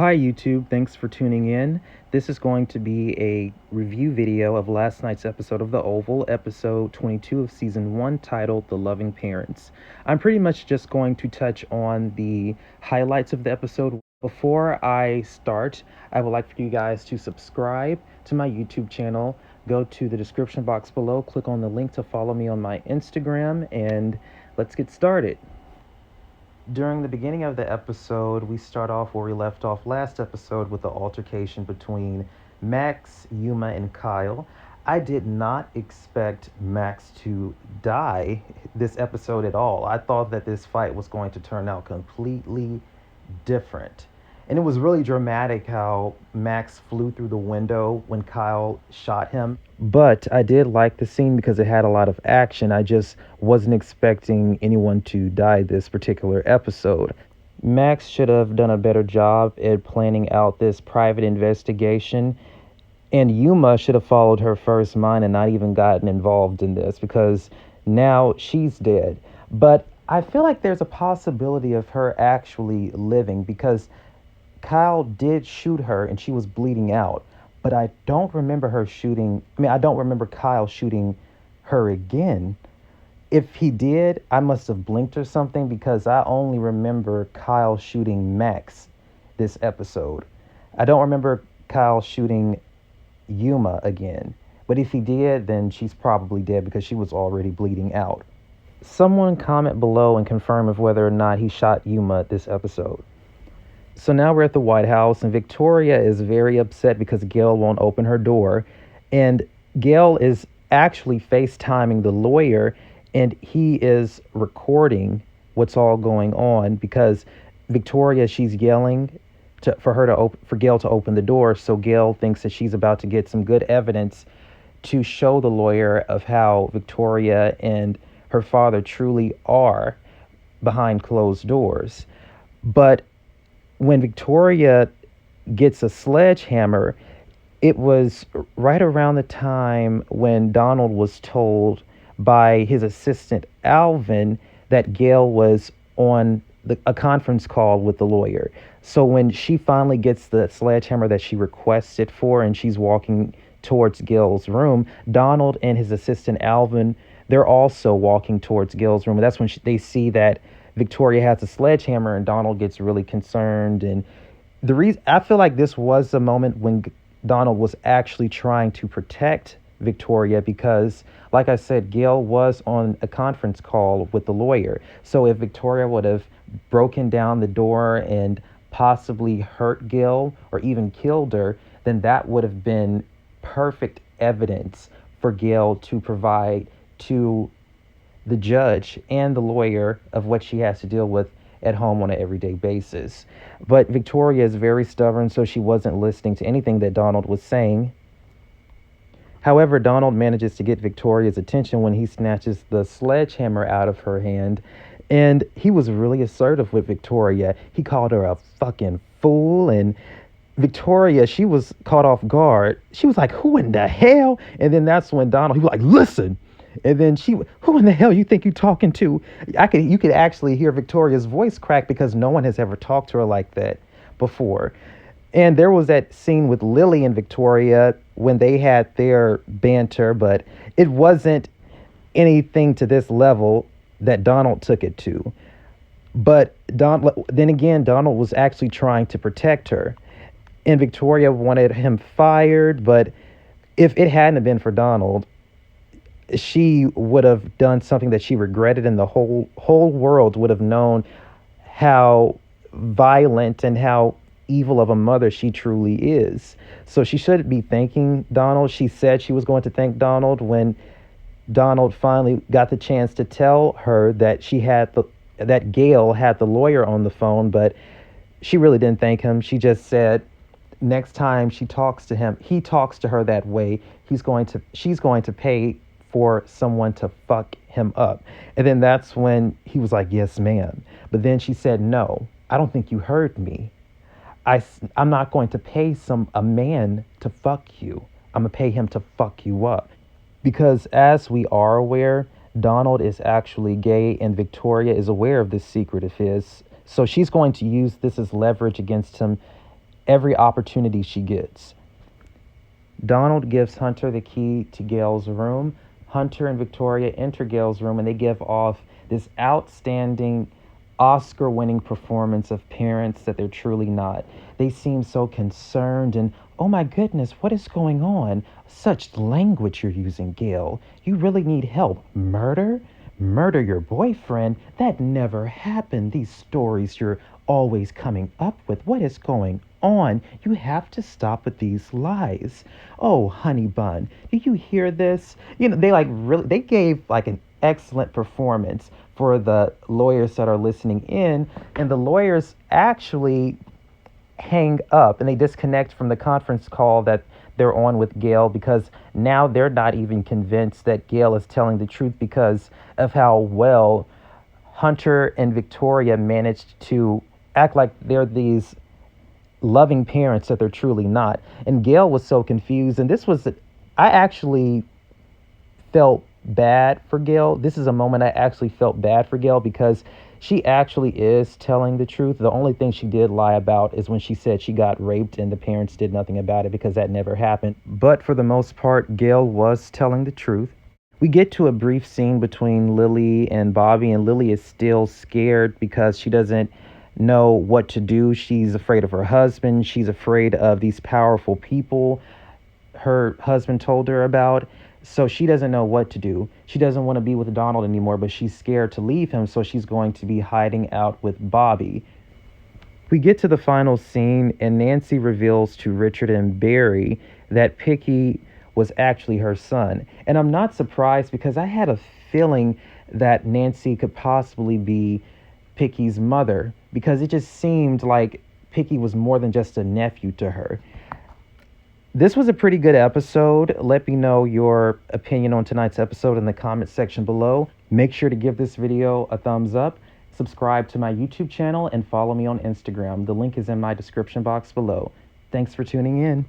Hi YouTube, thanks for tuning in. This is going to be a review video of last night's episode of The Oval, episode 22 of season 1, titled The Loving Parents. I'm pretty much just going to touch on the highlights of the episode. Before I start, I would like for you guys to subscribe to my YouTube channel. Go to the description box below, click on the link to follow me on my Instagram, and let's get started. During the beginning of the episode, we start off where we left off last episode with the altercation between Max, Yuma, and Kyle. I did not expect Max to die this episode at all. I thought that this fight was going to turn out completely different. And it was really dramatic how Max flew through the window when Kyle shot him. But I did like the scene because it had a lot of action. I just wasn't expecting anyone to die this particular episode. Max should have done a better job at planning out this private investigation. And Yuma should have followed her first mind and not even gotten involved in this because now she's dead. But I feel like there's a possibility of her actually living because Kyle did shoot her and she was bleeding out. But I don't remember I don't remember Kyle shooting her again. If he did, I must have blinked or something because I only remember Kyle shooting Max this episode. I don't remember Kyle shooting Yuma again. But if he did, then she's probably dead because she was already bleeding out. Someone comment below and confirm if whether or not he shot Yuma this episode. So now we're at the White House, and Victoria is very upset because Gail won't open her door. And Gail is actually FaceTiming the lawyer, and he is recording what's all going on because Victoria, she's yelling for Gail to open the door. So Gail thinks that she's about to get some good evidence to show the lawyer of how Victoria and her father truly are behind closed doors. But when Victoria gets a sledgehammer, it was right around the time when Donald was told by his assistant Alvin that Gail was on a conference call with the lawyer. So when she finally gets the sledgehammer that she requested for and she's walking towards Gail's room, Donald and his assistant Alvin, they're also walking towards Gail's room. And that's when they see that Victoria has a sledgehammer and Donald gets really concerned. And the reason I feel like this was a moment when Donald was actually trying to protect Victoria because, like I said, Gail was on a conference call with the lawyer. So if Victoria would have broken down the door and possibly hurt Gail or even killed her, then that would have been perfect evidence for Gail to provide to the judge and the lawyer of what she has to deal with at home on an everyday basis. But Victoria is very stubborn, so she wasn't listening to anything that Donald was saying. However, Donald manages to get Victoria's attention when he snatches the sledgehammer out of her hand. And he was really assertive with Victoria. He called her a fucking fool. And Victoria, she was caught off guard. She was like, who in the hell? And then that's when Donald, he was like, listen. And then who in the hell you think you're talking to? You could actually hear Victoria's voice crack because no one has ever talked to her like that before. And there was that scene with Lily and Victoria when they had their banter, but it wasn't anything to this level that Donald took it to. But then again, Donald was actually trying to protect her. And Victoria wanted him fired, but if it hadn't been for Donald, she would have done something that she regretted, and the whole world would have known how violent and how evil of a mother she truly is. So she should be thanking Donald. She said she was going to thank Donald when Donald finally got the chance to tell her that that Gail had the lawyer on the phone, but she really didn't thank him. She just said next time she talks to him, he talks to her that way, she's going to pay for someone to fuck him up. And then that's when he was like, yes, ma'am. But then she said, no, I don't think you heard me. I'm not going to pay a man to fuck you. I'm going to pay him to fuck you up. Because as we are aware, Donald is actually gay and Victoria is aware of this secret of his. So she's going to use this as leverage against him every opportunity she gets. Donald gives Hunter the key to Gail's room. Hunter and Victoria enter Gail's room and they give off this outstanding Oscar-winning performance of parents that they're truly not. They seem so concerned and, oh my goodness, what is going on? Such language you're using, Gail. You really need help. Murder? Murder your boyfriend? That never happened. These stories you're always coming up with. What is going on? You have to stop with these lies. Oh, honey bun, do you hear this? They gave like an excellent performance for the lawyers that are listening in, and the lawyers actually hang up and they disconnect from the conference call that they're on with Gail, because now they're not even convinced that Gail is telling the truth because of how well Hunter and Victoria managed to act like they're these loving parents that they're truly not. And Gail was so confused. And I actually felt bad for Gail. This is a moment I actually felt bad for Gail because she actually is telling the truth. The only thing she did lie about is when she said she got raped and the parents did nothing about it, because that never happened. But for the most part, Gail was telling the truth. We get to a brief scene between Lily and Bobby, and Lily is still scared because she doesn't know what to do. She's afraid of her husband. She's afraid of these powerful people her husband told her about. So she doesn't know what to do. She doesn't want to be with Donald anymore, but she's scared to leave him, so she's going to be hiding out with Bobby. We get to the final scene, and Nancy reveals to Richard and Barry that Picky was actually her son. And I'm not surprised, because I had a feeling that Nancy could possibly be Picky's mother, because it just seemed like Picky was more than just a nephew to her. This was a pretty good episode. Let me know your opinion on tonight's episode in the comment section below. Make sure to give this video a thumbs up, subscribe to my YouTube channel, and follow me on Instagram. The link is in my description box below. Thanks for tuning in.